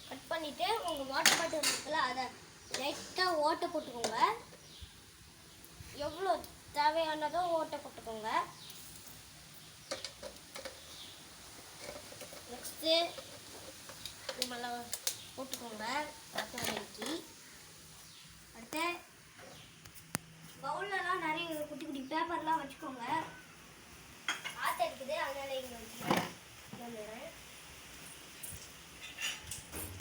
Cut பண்ணிவிட்டு உங்கள் water bottle இருக்குல்ல அதை லைட்டாக ஓட்டை போட்டுக்கோங்க. எவ்வளோ தேவையானதோ ஓட்டை போட்டுக்கோங்க. நெக்ஸ்ட்டு நம்மள போட்டுக்கோங்க வதக்கி. அடுத்து பவுல்லலாம் நிறைய குட்டி குட்டி பேப்பர்லாம் வச்சுக்கோங்க. ஆற்ற இருக்குது அதனால இங்கே வச்சுக்கிறேன்.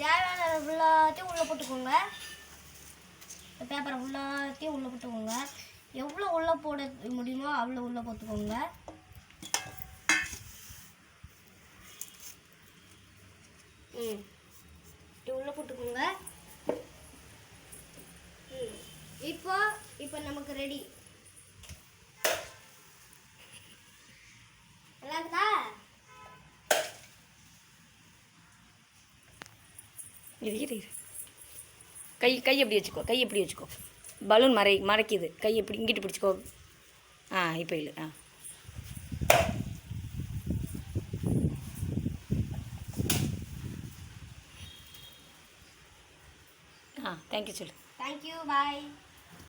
தேவையான ஃபுல்லாத்தையும் உள்ளே போட்டுக்கோங்க. பேப்பரை ஃபுல்லாத்தையும் உள்ளே போட்டுக்கோங்க. எவ்வளோ உள்ளே போட முடியுமோ அவ்வளோ உள்ளே போட்டுக்கோங்க. உள்ளே போட்டுக்கோங்க. இப்போ நமக்கு ரெடி. நல்லா இருக்குதா? கை எப்படி வச்சுக்கோ. பலூன் மறைக்குது. கை எப்படி இங்கிட்டு பிடிச்சிக்கோ. இப்போ இல்லை. தேங்க்யூ சொல்லு. தேங்க்யூ, பாய்.